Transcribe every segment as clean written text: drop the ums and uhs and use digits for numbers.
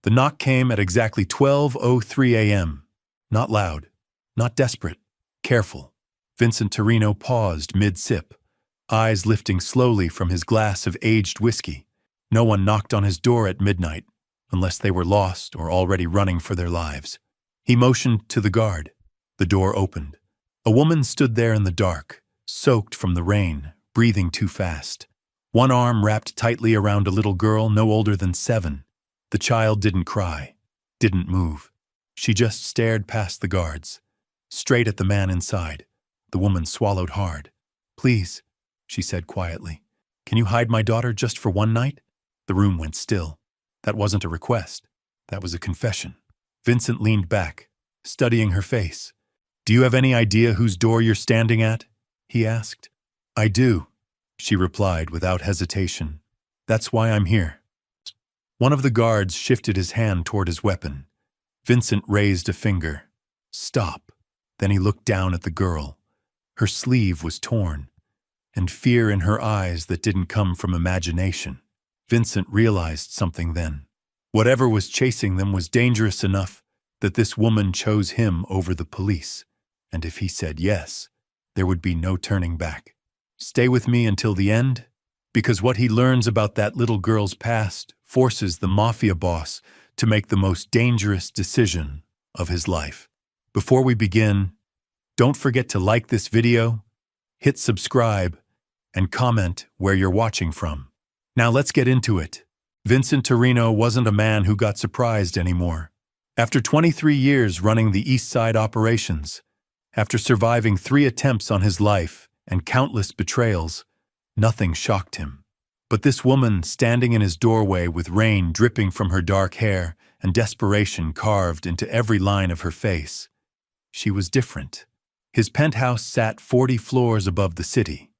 The knock came at exactly 12:03 a.m. Not loud, not desperate, careful. Vincent Torino paused mid-sip, eyes lifting slowly from his glass of aged whiskey. No one knocked on his door at midnight, unless they were lost or already running for their lives. He motioned to the guard. The door opened. A woman stood there in the dark, soaked from the rain, breathing too fast. One arm wrapped tightly around a little girl no older than 7. The child didn't cry, didn't move. She just stared past the guards, straight at the man inside. The woman swallowed hard. "Please," she said quietly, "can you hide my daughter just for one night?" The room went still. That wasn't a request. That was a confession. Vincent leaned back, studying her face. "Do you have any idea whose door you're standing at?" he asked. "I do," she replied without hesitation. "That's why I'm here." One of the guards shifted his hand toward his weapon. Vincent raised a finger. "Stop." Then he looked down at the girl. Her sleeve was torn, and fear in her eyes that didn't come from imagination. Vincent realized something then. Whatever was chasing them was dangerous enough that this woman chose him over the police. And if he said yes, there would be no turning back. Stay with me until the end? Because what he learns about that little girl's past forces the Mafia boss to make the most dangerous decision of his life. Before we begin, don't forget to like this video, hit subscribe, and comment where you're watching from. Now let's get into it. Vincent Torino wasn't a man who got surprised anymore. After 23 years running the East Side operations, after surviving 3 attempts on his life and countless betrayals, nothing shocked him. But this woman standing in his doorway with rain dripping from her dark hair and desperation carved into every line of her face, she was different. His penthouse sat 40 floors above the city,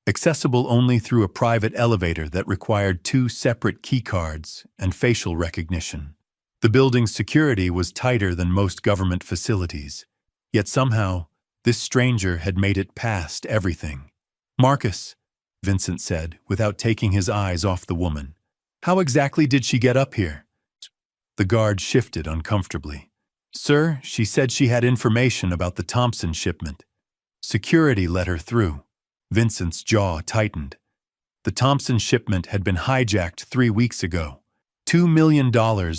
accessible only through a private elevator that required 2 separate keycards and facial recognition. The building's security was tighter than most government facilities, yet somehow this stranger had made it past everything. "Marcus," Vincent said, without taking his eyes off the woman. "How exactly did she get up here?" The guard shifted uncomfortably. "Sir, she said she had information about the Thompson shipment. Security let her through." Vincent's jaw tightened. The Thompson shipment had been hijacked 3 weeks ago. $2 million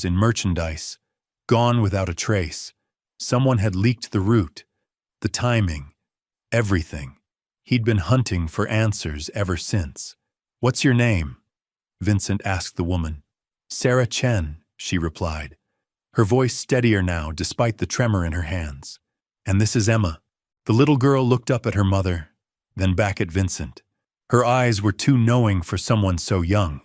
in merchandise, gone without a trace. Someone had leaked the route, the timing, everything. He'd been hunting for answers ever since. "What's your name?" Vincent asked the woman. "Sarah Chen," she replied, her voice steadier now despite the tremor in her hands. "And this is Emma." The little girl looked up at her mother, then back at Vincent. Her eyes were too knowing for someone so young.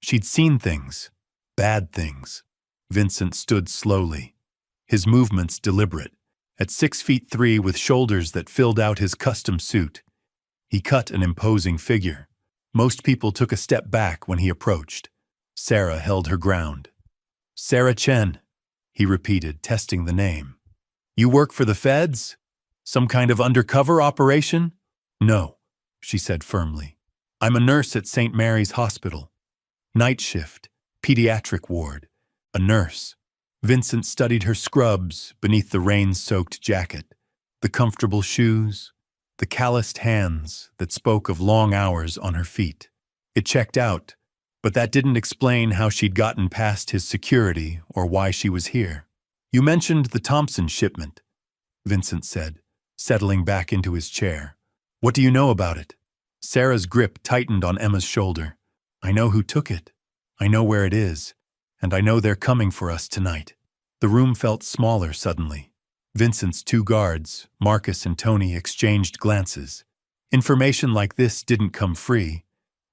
She'd seen things, bad things. Vincent stood slowly, his movements deliberate. At 6'3" with shoulders that filled out his custom suit, he cut an imposing figure. Most people took a step back when he approached. Sarah held her ground. "Sarah Chen," he repeated, testing the name. "You work for the feds? Some kind of undercover operation?" "No," she said firmly. "I'm a nurse at St. Mary's Hospital. Night shift, pediatric ward. A nurse." Vincent studied her scrubs beneath the rain-soaked jacket, the comfortable shoes, the calloused hands that spoke of long hours on her feet. It checked out, but that didn't explain how she'd gotten past his security or why she was here. "You mentioned the Thompson shipment," Vincent said, settling back into his chair. "What do you know about it?" Sarah's grip tightened on Emma's shoulder. "I know who took it. I know where it is. And I know they're coming for us tonight." The room felt smaller suddenly. Vincent's 2 guards, Marcus and Tony, exchanged glances. Information like this didn't come free,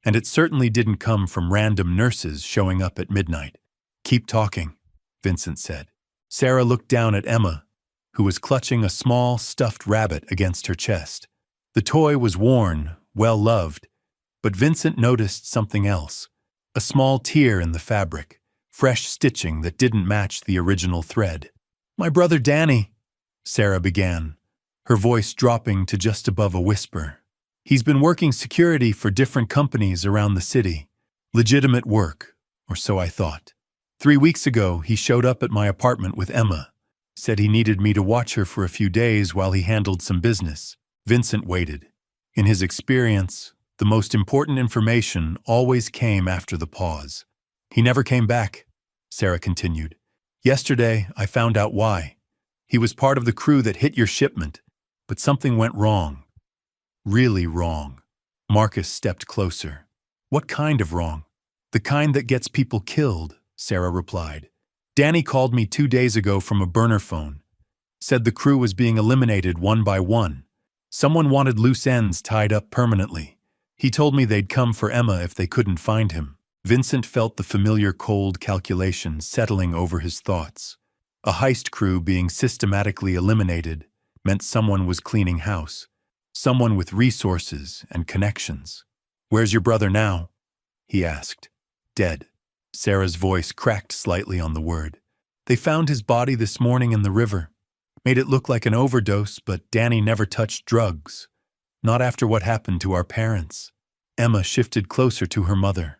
and it certainly didn't come from random nurses showing up at midnight. "Keep talking," Vincent said. Sarah looked down at Emma, who was clutching a small, stuffed rabbit against her chest. The toy was worn, well-loved, but Vincent noticed something else. A small tear in the fabric, fresh stitching that didn't match the original thread. "My brother Danny," Sarah began, her voice dropping to just above a whisper. "He's been working security for different companies around the city. Legitimate work, or so I thought. 3 weeks ago, he showed up at my apartment with Emma. Said he needed me to watch her for a few days while he handled some business. Vincent waited. In his experience, the most important information always came after the pause. He never came back, Sarah continued. Yesterday, I found out why. He was part of the crew that hit your shipment, but something went wrong. Really wrong. Marcus stepped closer. What kind of wrong? The kind that gets people killed, Sarah replied. Danny called me 2 days ago from a burner phone. Said the crew was being eliminated one by one. Someone wanted loose ends tied up permanently. He told me they'd come for Emma if they couldn't find him. Vincent felt the familiar cold calculation settling over his thoughts. A heist crew being systematically eliminated meant someone was cleaning house. Someone with resources and connections. Where's your brother now? He asked. Dead. Sarah's voice cracked slightly on the word. They found his body this morning in the river. Made it look like an overdose, but Danny never touched drugs. Not after what happened to our parents. Emma shifted closer to her mother,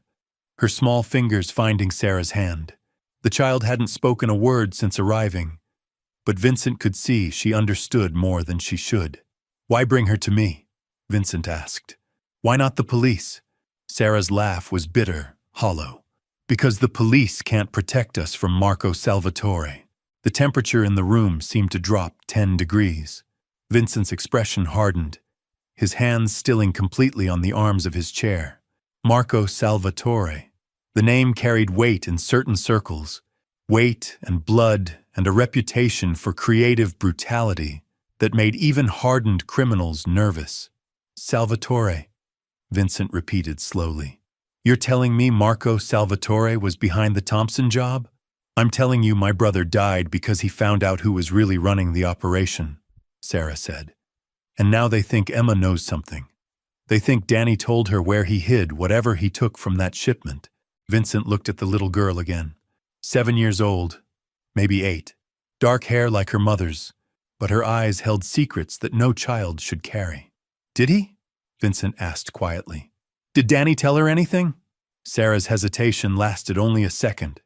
her small fingers finding Sarah's hand. The child hadn't spoken a word since arriving, but Vincent could see she understood more than she should. Why bring her to me? Vincent asked. Why not the police? Sarah's laugh was bitter, hollow. Because the police can't protect us from Marco Salvatore. The temperature in the room seemed to drop 10 degrees. Vincent's expression hardened, his hands stilling completely on the arms of his chair. Marco Salvatore. The name carried weight in certain circles, weight and blood and a reputation for creative brutality that made even hardened criminals nervous. Salvatore, Vincent repeated slowly. You're telling me Marco Salvatore was behind the Thompson job? I'm telling you my brother died because he found out who was really running the operation, Sarah said. And now they think Emma knows something. They think Danny told her where he hid whatever he took from that shipment. Vincent looked at the little girl again. 7 years old, maybe 8. Dark hair like her mother's, but her eyes held secrets that no child should carry. Did he? Vincent asked quietly. Did Danny tell her anything? Sarah's hesitation lasted only a second,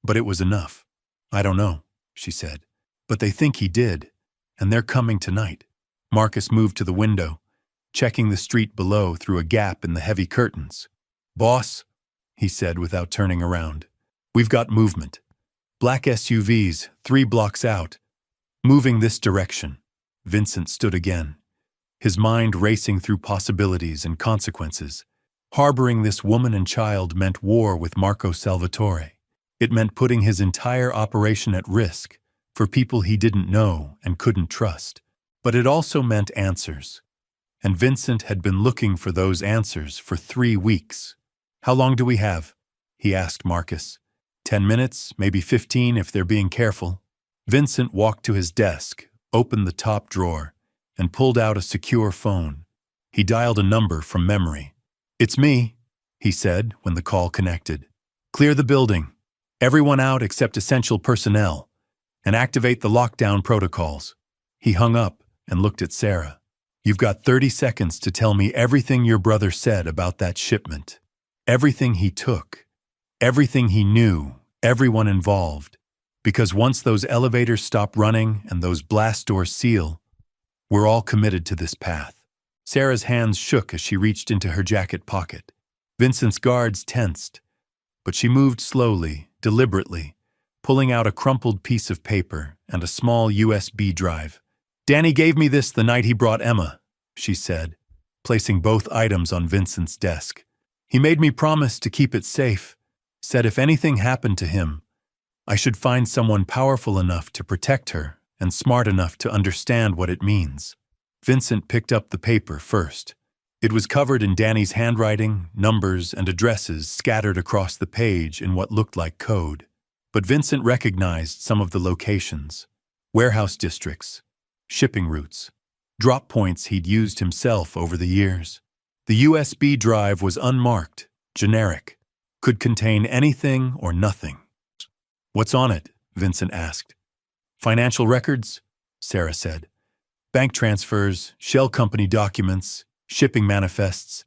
but it was enough. I don't know, she said, but they think he did, and they're coming tonight. Marcus moved to the window, checking the street below through a gap in the heavy curtains. Boss, he said without turning around. We've got movement. Black SUVs, 3 blocks out. Moving this direction. Vincent stood again, his mind racing through possibilities and consequences. Harboring this woman and child meant war with Marco Salvatore. It meant putting his entire operation at risk for people he didn't know and couldn't trust. But it also meant answers. And Vincent had been looking for those answers for 3 weeks. How long do we have? He asked Marcus. 10 minutes, maybe 15 if they're being careful. Vincent walked to his desk, opened the top drawer, and pulled out a secure phone. He dialed a number from memory. It's me, he said when the call connected. Clear the building. Everyone out except essential personnel, and activate the lockdown protocols. He hung up and looked at Sarah. You've got 30 seconds to tell me everything your brother said about that shipment. Everything he took. Everything he knew, everyone involved. Because once those elevators stop running and those blast doors seal, we're all committed to this path. Sarah's hands shook as she reached into her jacket pocket. Vincent's guards tensed, but she moved slowly, deliberately, pulling out a crumpled piece of paper and a small USB drive. Danny gave me this the night he brought Emma, she said, placing both items on Vincent's desk. He made me promise to keep it safe, said if anything happened to him, I should find someone powerful enough to protect her and smart enough to understand what it means. Vincent picked up the paper first. It was covered in Danny's handwriting, numbers, and addresses scattered across the page in what looked like code. But Vincent recognized some of the locations. Warehouse districts, shipping routes, drop points he'd used himself over the years. The USB drive was unmarked, generic, could contain anything or nothing. What's on it? Vincent asked. Financial records? Sarah said. Bank transfers, shell company documents, shipping manifests,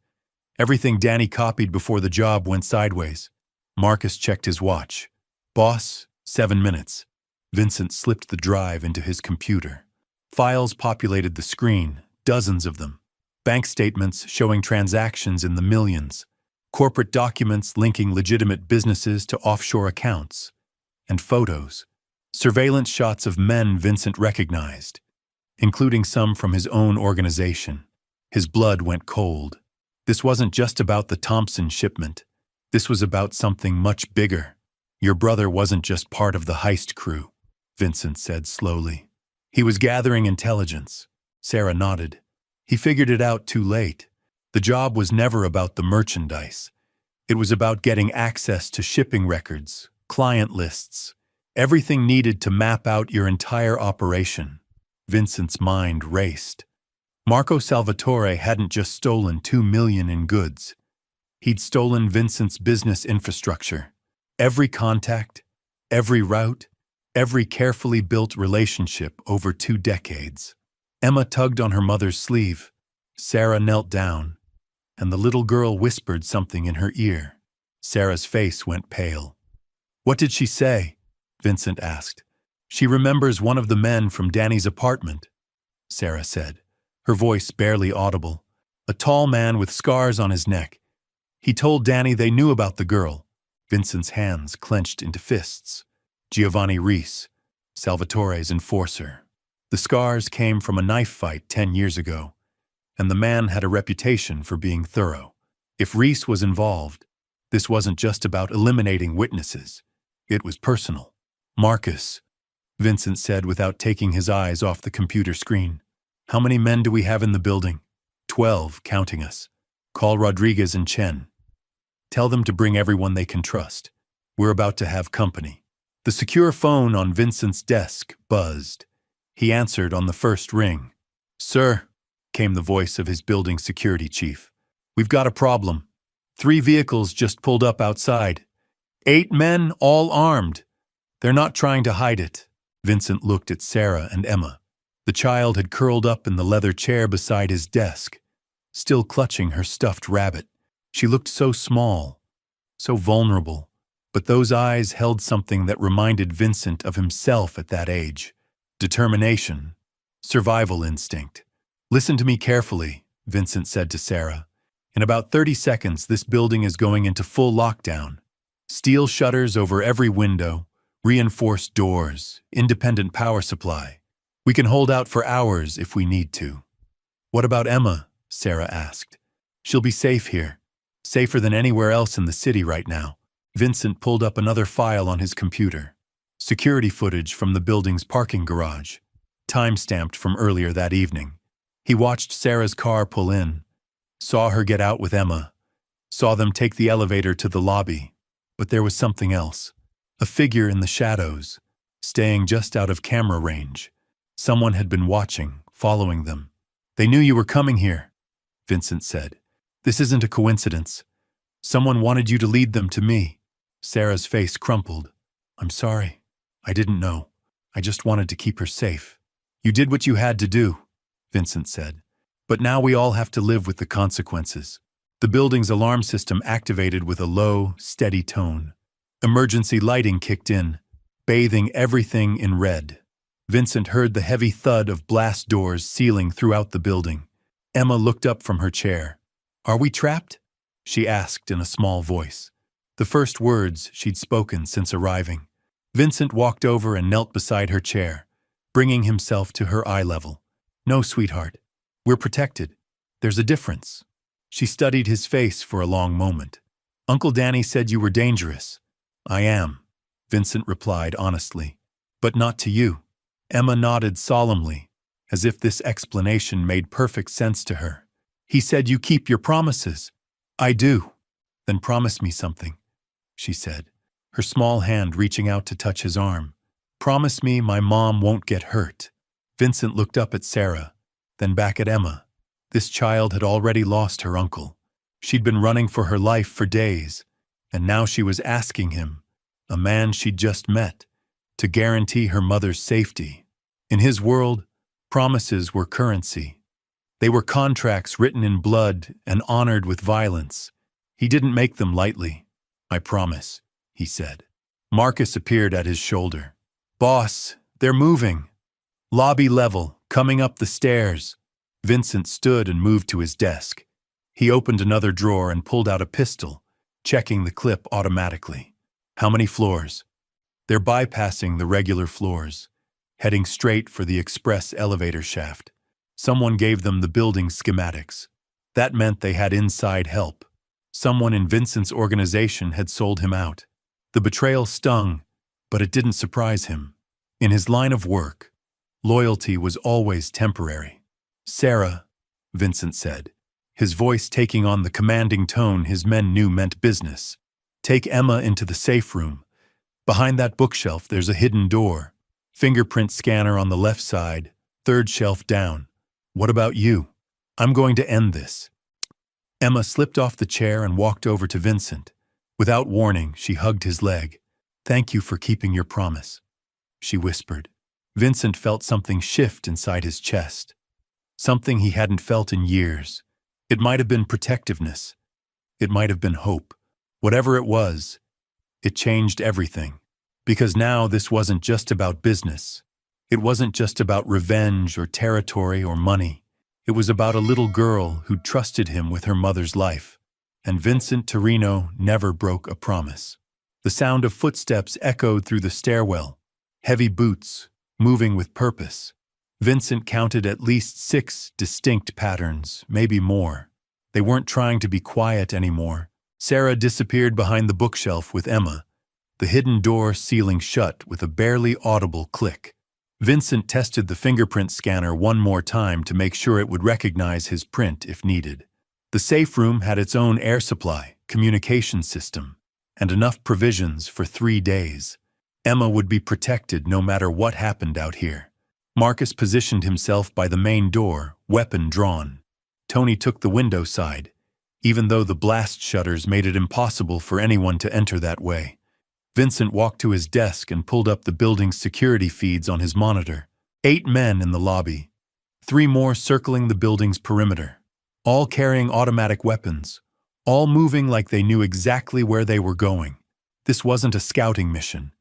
everything Danny copied before the job went sideways. Marcus checked his watch. Boss, 7 minutes. Vincent slipped the drive into his computer. Files populated the screen, dozens of them. Bank statements showing transactions in the millions. Corporate documents linking legitimate businesses to offshore accounts. And photos. Surveillance shots of men Vincent recognized, including some from his own organization. His blood went cold. This wasn't just about the Thompson shipment. This was about something much bigger. Your brother wasn't just part of the heist crew, Vincent said slowly. He was gathering intelligence. Sarah nodded. He figured it out too late. The job was never about the merchandise. It was about getting access to shipping records, client lists, everything needed to map out your entire operation. Vincent's mind raced. Marco Salvatore hadn't just stolen $2 million in goods. He'd stolen Vincent's business infrastructure. Every contact, every route, every carefully built relationship over 2 decades. Emma tugged on her mother's sleeve. Sarah knelt down, and the little girl whispered something in her ear. Sarah's face went pale. "What did she say?" Vincent asked. "She remembers one of the men from Danny's apartment," Sarah said, her voice barely audible. "A tall man with scars on his neck. He told Danny they knew about the girl." Vincent's hands clenched into fists. Giovanni Reese, Salvatore's enforcer. The scars came from a knife fight 10 years ago, and the man had a reputation for being thorough. If Reese was involved, this wasn't just about eliminating witnesses. It was personal. "Marcus," Vincent said without taking his eyes off the computer screen. "How many men do we have in the building?" 12, counting us. "Call Rodriguez and Chen. Tell them to bring everyone they can trust. We're about to have company." The secure phone on Vincent's desk buzzed. He answered on the first ring. "Sir," came the voice of his building security chief. "We've got a problem. 3 vehicles just pulled up outside. 8 men, all armed. They're not trying to hide it." Vincent looked at Sarah and Emma. The child had curled up in the leather chair beside his desk, still clutching her stuffed rabbit. She looked so small, so vulnerable, but those eyes held something that reminded Vincent of himself at that age. Determination, survival instinct. "Listen to me carefully," Vincent said to Sarah. "In about 30 seconds, this building is going into full lockdown. Steel shutters over every window, reinforced doors, independent power supply. We can hold out for hours if we need to." "What about Emma?" Sarah asked. "She'll be safe here. Safer than anywhere else in the city right now." Vincent pulled up another file on his computer. Security footage from the building's parking garage, time-stamped from earlier that evening. He watched Sarah's car pull in, saw her get out with Emma, saw them take the elevator to the lobby. But there was something else. A figure in the shadows, staying just out of camera range. Someone had been watching, following them. "They knew you were coming here," Vincent said. "This isn't a coincidence. Someone wanted you to lead them to me." Sarah's face crumpled. "I'm sorry. I didn't know. I just wanted to keep her safe." "You did what you had to do," Vincent said. "But now we all have to live with the consequences." The building's alarm system activated with a low, steady tone. Emergency lighting kicked in, bathing everything in red. Vincent heard the heavy thud of blast doors sealing throughout the building. Emma looked up from her chair. "Are we trapped?" she asked in a small voice. The first words she'd spoken since arriving. Vincent walked over and knelt beside her chair, bringing himself to her eye level. "No, sweetheart. We're protected. There's a difference." She studied his face for a long moment. "Uncle Danny said you were dangerous." "I am," Vincent replied honestly. "But not to you." Emma nodded solemnly, as if this explanation made perfect sense to her. "He said you keep your promises." "I do." "Then promise me something," she said, her small hand reaching out to touch his arm. "Promise me my mom won't get hurt." Vincent looked up at Sarah, then back at Emma. This child had already lost her uncle. She'd been running for her life for days, and now she was asking him, a man she'd just met, to guarantee her mother's safety. In his world, promises were currency. They were contracts written in blood and honored with violence. He didn't make them lightly. "I promise," he said. Marcus appeared at his shoulder. "Boss, they're moving. Lobby level, coming up the stairs." Vincent stood and moved to his desk. He opened another drawer and pulled out a pistol, checking the clip automatically. "How many floors?" "They're bypassing the regular floors, heading straight for the express elevator shaft. Someone gave them the building schematics. That meant they had inside help. Someone in Vincent's organization had sold him out." The betrayal stung, but it didn't surprise him. In his line of work, loyalty was always temporary. "Sarah," Vincent said, his voice taking on the commanding tone his men knew meant business. "Take Emma into the safe room. Behind that bookshelf there's a hidden door. Fingerprint scanner on the left side, third shelf down. What about you? I'm going to end this." Emma slipped off the chair and walked over to Vincent. Without warning, she hugged his leg. "Thank you for keeping your promise," she whispered. Vincent felt something shift inside his chest. Something he hadn't felt in years. It might have been protectiveness. It might have been hope. Whatever it was, it changed everything. Because now this wasn't just about business. It wasn't just about revenge or territory or money. It was about a little girl who trusted him with her mother's life. And Vincent Torino never broke a promise. The sound of footsteps echoed through the stairwell. Heavy boots, moving with purpose. Vincent counted at least 6 distinct patterns, maybe more. They weren't trying to be quiet anymore. Sarah disappeared behind the bookshelf with Emma, the hidden door sealing shut with a barely audible click. Vincent tested the fingerprint scanner one more time to make sure it would recognize his print if needed. The safe room had its own air supply, communication system, and enough provisions for 3 days. Emma would be protected no matter what happened out here. Marcus positioned himself by the main door, weapon drawn. Tony took the window side, even though the blast shutters made it impossible for anyone to enter that way. Vincent walked to his desk and pulled up the building's security feeds on his monitor. 8 men in the lobby, 3 more circling the building's perimeter, all carrying automatic weapons, all moving like they knew exactly where they were going. This wasn't a scouting mission.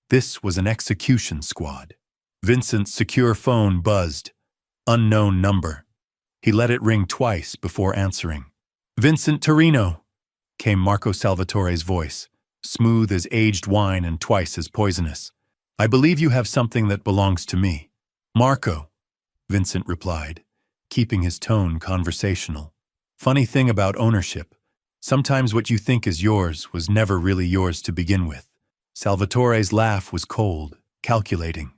This was an execution squad. Vincent's secure phone buzzed. Unknown number. He let it ring twice before answering. "Vincent Torino," came Marco Salvatore's voice, smooth as aged wine and twice as poisonous. "I believe you have something that belongs to me." "Marco," Vincent replied, keeping his tone conversational. "Funny thing about ownership. Sometimes what you think is yours was never really yours to begin with." Salvatore's laugh was cold, calculating.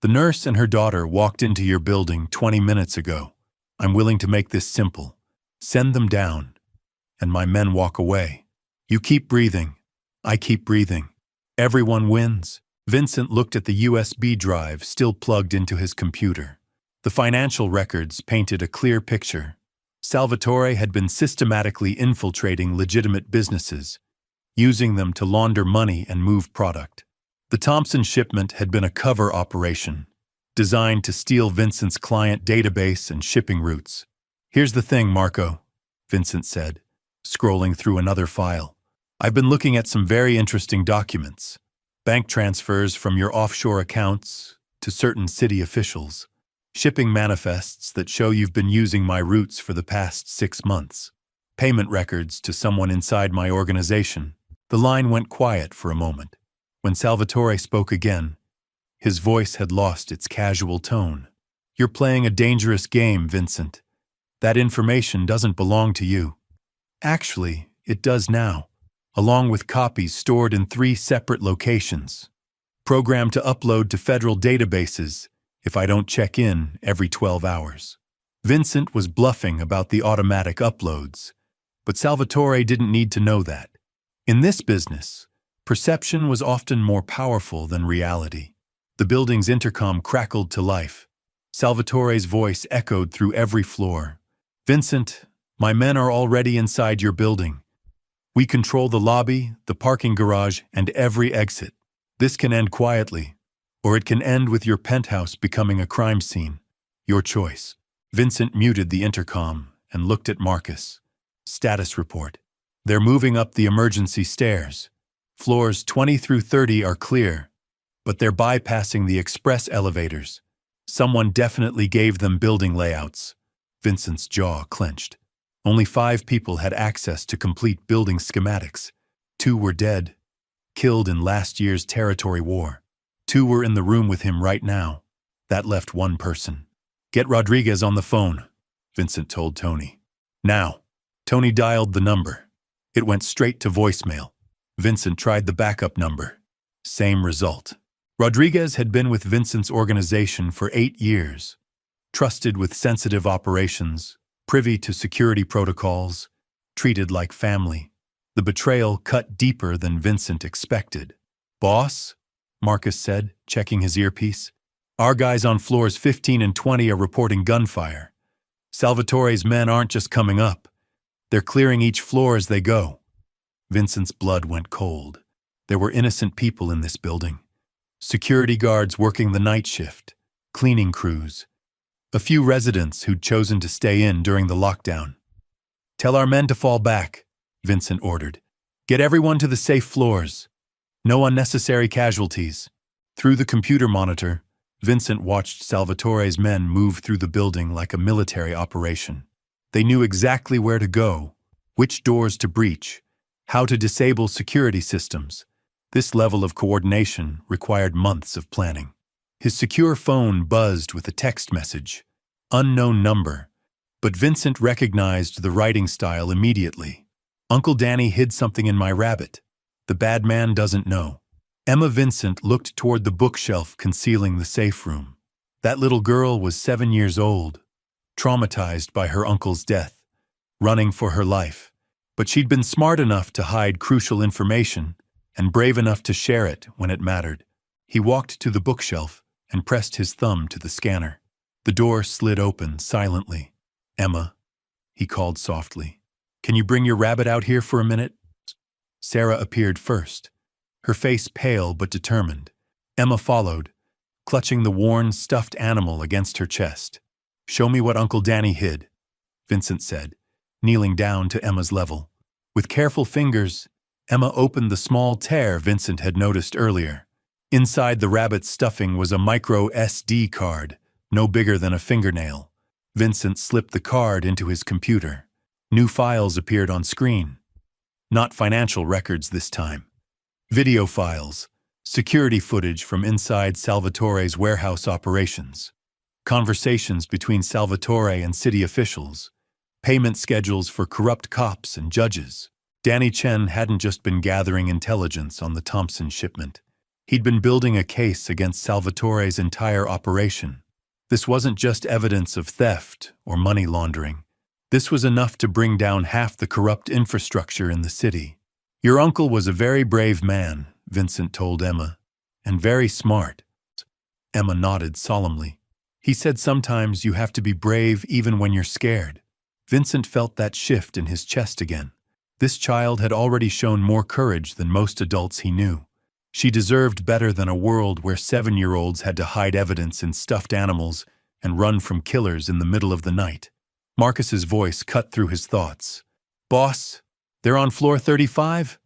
"The nurse and her daughter walked into your building 20 minutes ago. I'm willing to make this simple. Send them down, and my men walk away. You keep breathing. I keep breathing. Everyone wins." Vincent looked at the USB drive still plugged into his computer. The financial records painted a clear picture. Salvatore had been systematically infiltrating legitimate businesses, using them to launder money and move product. The Thompson shipment had been a cover operation, designed to steal Vincent's client database and shipping routes. "Here's the thing, Marco," Vincent said, scrolling through another file. "I've been looking at some very interesting documents. Bank transfers from your offshore accounts to certain city officials. Shipping manifests that show you've been using my routes for the past 6 months. Payment records to someone inside my organization." The line went quiet for a moment. When Salvatore spoke again, his voice had lost its casual tone. "You're playing a dangerous game, Vincent. That information doesn't belong to you. Actually, it does now, along with copies stored in 3 separate locations, programmed to upload to federal databases if I don't check in every 12 hours. Vincent was bluffing about the automatic uploads, but Salvatore didn't need to know that. In this business, perception was often more powerful than reality. The building's intercom crackled to life. Salvatore's voice echoed through every floor. "Vincent, my men are already inside your building. We control the lobby, the parking garage, and every exit. This can end quietly, or it can end with your penthouse becoming a crime scene. Your choice." Vincent muted the intercom and looked at Marcus. "Status report. They're moving up the emergency stairs. Floors 20 through 30 are clear, but they're bypassing the express elevators. Someone definitely gave them building layouts. Vincent's jaw clenched. Only 5 people had access to complete building schematics. 2 were dead, killed in last year's territory war. 2 were in the room with him right now. That left 1 person. "Get Rodriguez on the phone," Vincent told Tony. "Now." Tony dialed the number. It went straight to voicemail. Vincent tried the backup number. Same result. Rodriguez had been with Vincent's organization for 8 years. Trusted with sensitive operations, privy to security protocols, treated like family. The betrayal cut deeper than Vincent expected. "Boss?" Marcus said, checking his earpiece. "Our guys on floors 15 and 20 are reporting gunfire. Salvatore's men aren't just coming up. They're clearing each floor as they go." Vincent's blood went cold. There were innocent people in this building. Security guards working the night shift, cleaning crews, a few residents who'd chosen to stay in during the lockdown. "Tell our men to fall back," Vincent ordered. "Get everyone to the safe floors. No unnecessary casualties." Through the computer monitor, Vincent watched Salvatore's men move through the building like a military operation. They knew exactly where to go, which doors to breach, how to disable security systems. This level of coordination required months of planning. His secure phone buzzed with a text message. Unknown number, but Vincent recognized the writing style immediately. "Uncle Danny hid something in my rabbit. The bad man doesn't know." Emma Vincent looked toward the bookshelf concealing the safe room. That little girl was 7 years old, traumatized by her uncle's death, running for her life. But she'd been smart enough to hide crucial information and brave enough to share it when it mattered. He walked to the bookshelf and pressed his thumb to the scanner. The door slid open silently. "Emma," he called softly, "can you bring your rabbit out here for a minute?" Sarah appeared first, her face pale but determined. Emma followed, clutching the worn, stuffed animal against her chest. "Show me what Uncle Danny hid," Vincent said, kneeling down to Emma's level. With careful fingers, Emma opened the small tear Vincent had noticed earlier. Inside the rabbit's stuffing was a micro SD card, no bigger than a fingernail. Vincent slipped the card into his computer. New files appeared on screen. Not financial records this time. Video files, security footage from inside Salvatore's warehouse operations, conversations between Salvatore and city officials, payment schedules for corrupt cops and judges. Danny Chen hadn't just been gathering intelligence on the Thompson shipment. He'd been building a case against Salvatore's entire operation. This wasn't just evidence of theft or money laundering. This was enough to bring down half the corrupt infrastructure in the city. "Your uncle was a very brave man," Vincent told Emma, "and very smart." Emma nodded solemnly. "He said sometimes you have to be brave even when you're scared." Vincent felt that shift in his chest again. This child had already shown more courage than most adults he knew. She deserved better than a world where 7-year-olds had to hide evidence in stuffed animals and run from killers in the middle of the night. Marcus's voice cut through his thoughts. "Boss, they're on floor 35?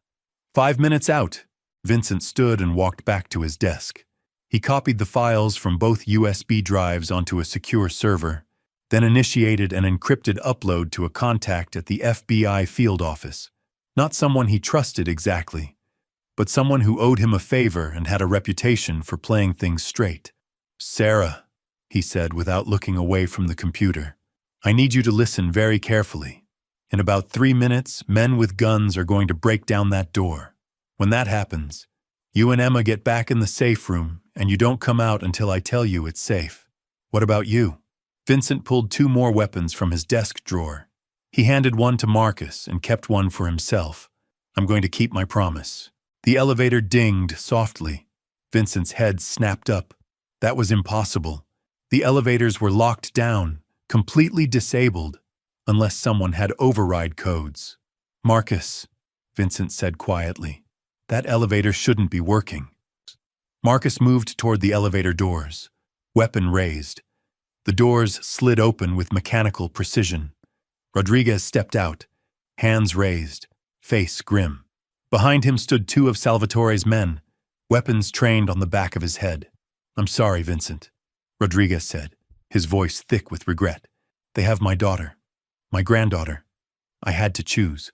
5 minutes out." Vincent stood and walked back to his desk. He copied the files from both USB drives onto a secure server, then initiated an encrypted upload to a contact at the FBI field office. Not someone he trusted exactly, but someone who owed him a favor and had a reputation for playing things straight. "Sarah," he said without looking away from the computer, "I need you to listen very carefully. In about 3 minutes, men with guns are going to break down that door. When that happens, you and Emma get back in the safe room, and you don't come out until I tell you it's safe. What about you?" Vincent pulled 2 more weapons from his desk drawer. He handed one to Marcus and kept one for himself. "I'm going to keep my promise." The elevator dinged softly. Vincent's head snapped up. That was impossible. The elevators were locked down, completely disabled, unless someone had override codes. "Marcus," Vincent said quietly, "that elevator shouldn't be working." Marcus moved toward the elevator doors, weapon raised. The doors slid open with mechanical precision. Rodriguez stepped out, hands raised, face grim. Behind him stood two of Salvatore's men, weapons trained on the back of his head. "I'm sorry, Vincent," Rodriguez said, his voice thick with regret. "They have my daughter, my granddaughter. I had to choose."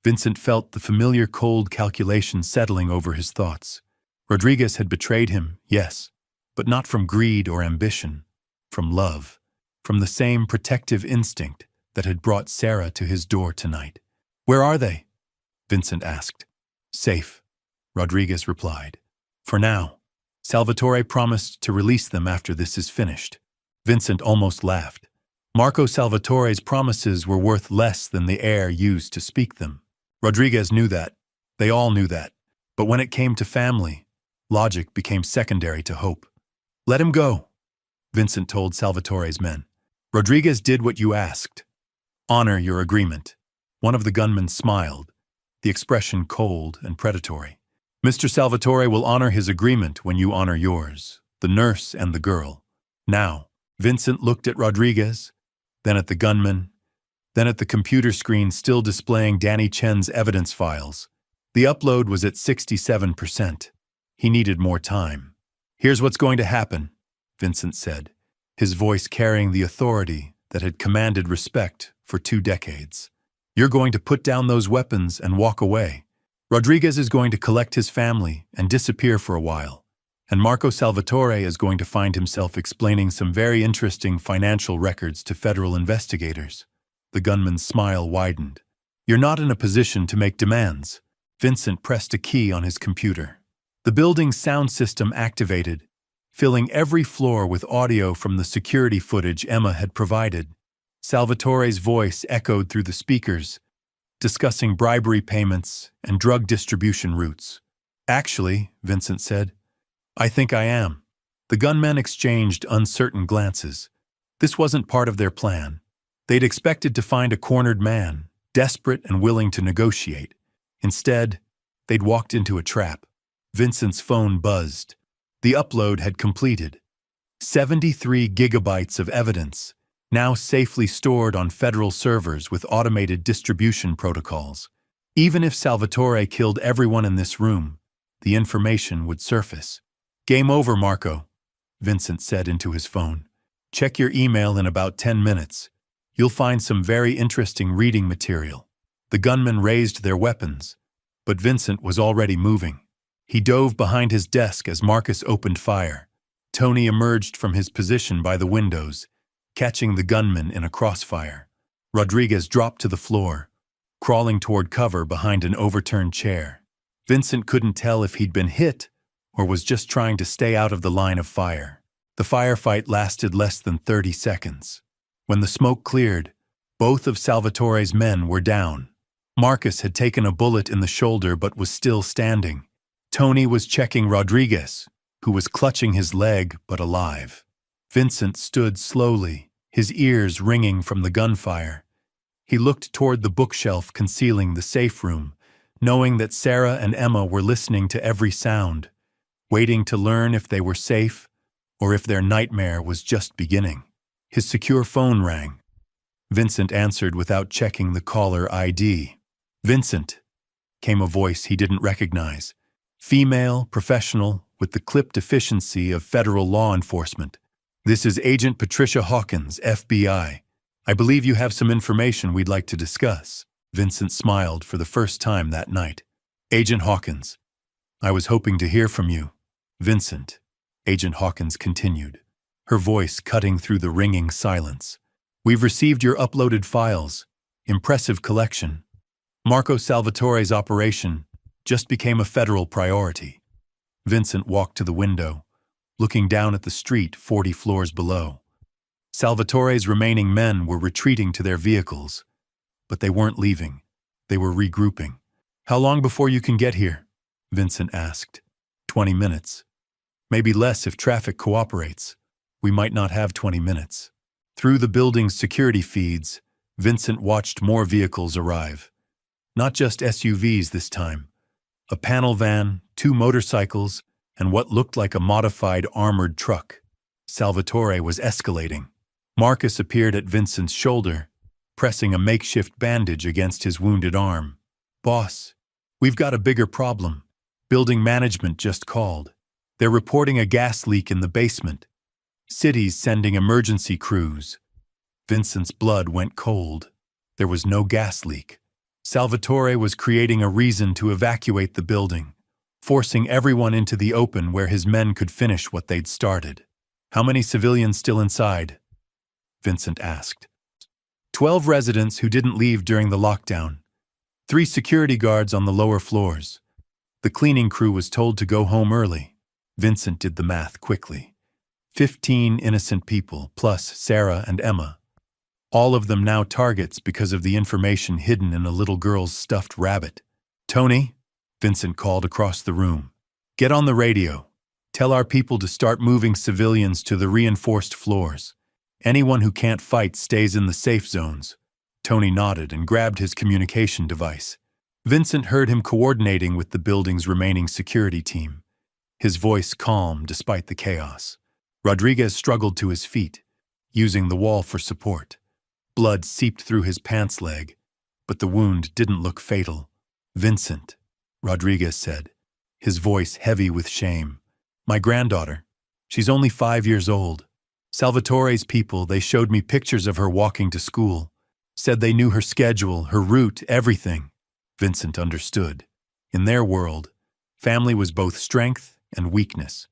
Vincent felt the familiar cold calculation settling over his thoughts. Rodriguez had betrayed him, yes, but not from greed or ambition, from love, from the same protective instinct that had brought Sarah to his door tonight. "Where are they?" Vincent asked. "Safe," Rodriguez replied. "For now. Salvatore promised to release them after this is finished." Vincent almost laughed. Marco Salvatore's promises were worth less than the air used to speak them. Rodriguez knew that. They all knew that. But when it came to family, logic became secondary to hope. "Let him go," Vincent told Salvatore's men. "Rodriguez did what you asked. Honor your agreement." One of the gunmen smiled, the expression cold and predatory. "Mr. Salvatore will honor his agreement when you honor yours, the nurse and the girl." Now, Vincent looked at Rodriguez, then at the gunman, then at the computer screen still displaying Danny Chen's evidence files. The upload was at 67%. He needed more time. "Here's what's going to happen," Vincent said, his voice carrying the authority that had commanded respect for 2 decades. "You're going to put down those weapons and walk away. Rodriguez is going to collect his family and disappear for a while. And Marco Salvatore is going to find himself explaining some very interesting financial records to federal investigators." The gunman's smile widened. "You're not in a position to make demands." Vincent pressed a key on his computer. The building's sound system activated, filling every floor with audio from the security footage Emma had provided. Salvatore's voice echoed through the speakers, discussing bribery payments and drug distribution routes. "Actually," Vincent said, "I think I am." The gunmen exchanged uncertain glances. This wasn't part of their plan. They'd expected to find a cornered man, desperate and willing to negotiate. Instead, they'd walked into a trap. Vincent's phone buzzed. The upload had completed. 73 gigabytes of evidence, now safely stored on federal servers with automated distribution protocols. Even if Salvatore killed everyone in this room, the information would surface. "Game over, Marco," Vincent said into his phone. "Check your email in about 10 minutes. You'll find some very interesting reading material." The gunmen raised their weapons, but Vincent was already moving. He dove behind his desk as Marcus opened fire. Tony emerged from his position by the windows, catching the gunman in a crossfire. Rodriguez dropped to the floor, crawling toward cover behind an overturned chair. Vincent couldn't tell if he'd been hit or was just trying to stay out of the line of fire. The firefight lasted less than 30 seconds. When the smoke cleared, both of Salvatore's men were down. Marcus had taken a bullet in the shoulder but was still standing. Tony was checking Rodriguez, who was clutching his leg but alive. Vincent stood slowly, his ears ringing from the gunfire. He looked toward the bookshelf concealing the safe room, knowing that Sarah and Emma were listening to every sound, waiting to learn if they were safe or if their nightmare was just beginning. His secure phone rang. Vincent answered without checking the caller ID. "Vincent," came a voice he didn't recognize. Female, professional, with the clipped efficiency of federal law enforcement. "This is Agent Patricia Hawkins, FBI. I believe you have some information we'd like to discuss." Vincent smiled for the first time that night. "Agent Hawkins, I was hoping to hear from you." "Vincent," Agent Hawkins continued, her voice cutting through the ringing silence. "We've received your uploaded files. Impressive collection. Marco Salvatore's operation just became a federal priority." Vincent walked to the window, looking down at the street 40 floors below. Salvatore's remaining men were retreating to their vehicles, but they weren't leaving. They were regrouping. "How long before you can get here?" Vincent asked. 20 minutes. Maybe less if traffic cooperates. We might not have 20 minutes. Through the building's security feeds, Vincent watched more vehicles arrive. Not just SUVs this time. A panel van, 2 motorcycles, and what looked like a modified armored truck. Salvatore was escalating. Marcus appeared at Vincent's shoulder, pressing a makeshift bandage against his wounded arm. "Boss, We've got a bigger problem. Building management just called. They're reporting a gas leak in the basement. Cities sending emergency crews. Vincent's blood went cold. There was no gas leak. Salvatore was creating a reason to evacuate the building, forcing everyone into the open where his men could finish what they'd started. How many civilians still inside? Vincent asked. 12 residents who didn't leave during the lockdown. 3 security guards on the lower floors. The cleaning crew was told to go home early. Vincent did the math quickly. 15 innocent people, plus Sarah and Emma. All of them now targets because of the information hidden in a little girl's stuffed rabbit. Tony, Vincent called across the room. Get on the radio. Tell our people to start moving civilians to the reinforced floors. Anyone who can't fight stays in the safe zones. Tony nodded and grabbed his communication device. Vincent heard him coordinating with the building's remaining security team. His voice calm despite the chaos. Rodriguez struggled to his feet, using the wall for support. Blood seeped through his pants leg, but the wound didn't look fatal. Vincent, Rodriguez said, his voice heavy with shame. My granddaughter. She's only 5 years old. Salvatore's people, they showed me pictures of her walking to school. Said they knew her schedule, her route, everything. Vincent understood. In their world, family was both strength and weakness.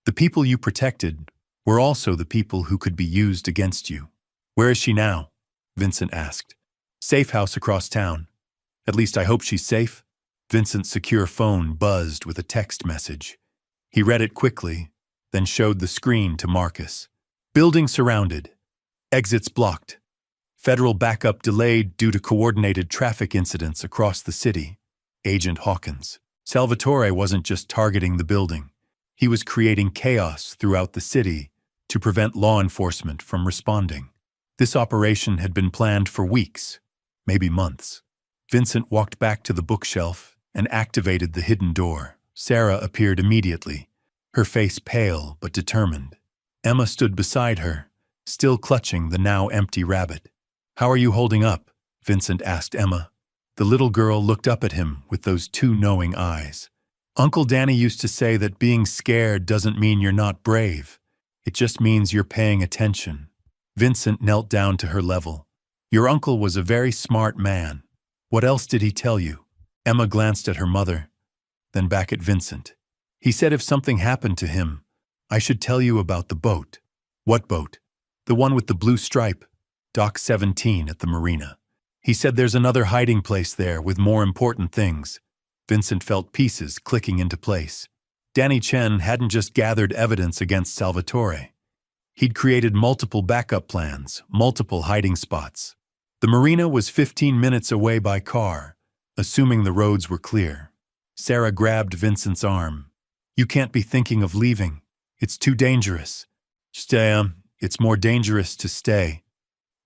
The people you protected were also the people who could be used against you. Where is she now? Vincent asked. Safe house across town. At least I hope she's safe. Vincent's secure phone buzzed with a text message. He read it quickly, then showed the screen to Marcus. Building surrounded. Exits blocked. Federal backup delayed due to coordinated traffic incidents across the city. Agent Hawkins. Salvatore wasn't just targeting the building. He was creating chaos throughout the city to prevent law enforcement from responding. This operation had been planned for weeks, maybe months. Vincent walked back to the bookshelf and activated the hidden door. Sarah appeared immediately, her face pale but determined. Emma stood beside her, still clutching the now empty rabbit. How are you holding up? Vincent asked Emma. The little girl looked up at him with those 2 knowing eyes. Uncle Danny used to say that being scared doesn't mean you're not brave. It just means you're paying attention. Vincent knelt down to her level. Your uncle was a very smart man. What else did he tell you? Emma glanced at her mother, then back at Vincent. He said if something happened to him, I should tell you about the boat. What boat? The one with the blue stripe. Dock 17 at the marina. He said there's another hiding place there with more important things. Vincent felt pieces clicking into place. Danny Chen hadn't just gathered evidence against Salvatore. He'd created multiple backup plans, multiple hiding spots. The marina was 15 minutes away by car, assuming the roads were clear. Sarah grabbed Vincent's arm. You can't be thinking of leaving. It's too dangerous. It's more dangerous to stay,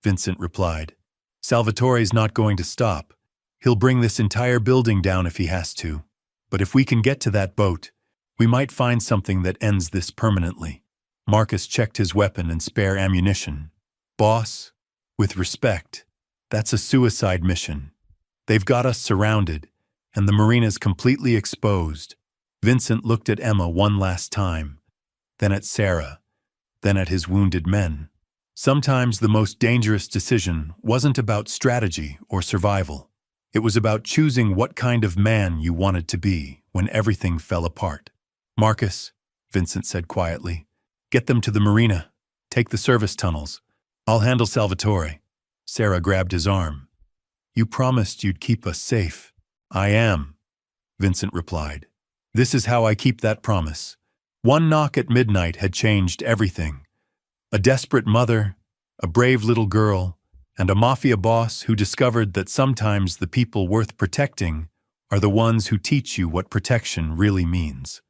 Vincent replied. Salvatore's not going to stop. He'll bring this entire building down if he has to. But if we can get to that boat, we might find something that ends this permanently. Marcus checked his weapon and spare ammunition. Boss, with respect, that's a suicide mission. They've got us surrounded, and the marina's completely exposed. Vincent looked at Emma one last time, then at Sarah, then at his wounded men. Sometimes the most dangerous decision wasn't about strategy or survival. It was about choosing what kind of man you wanted to be when everything fell apart. Marcus, Vincent said quietly, get them to the marina. Take the service tunnels. I'll handle Salvatore. Sarah grabbed his arm. You promised you'd keep us safe. I am, Vincent replied. This is how I keep that promise. One knock at midnight had changed everything. A desperate mother, a brave little girl, and a mafia boss who discovered that sometimes the people worth protecting are the ones who teach you what protection really means.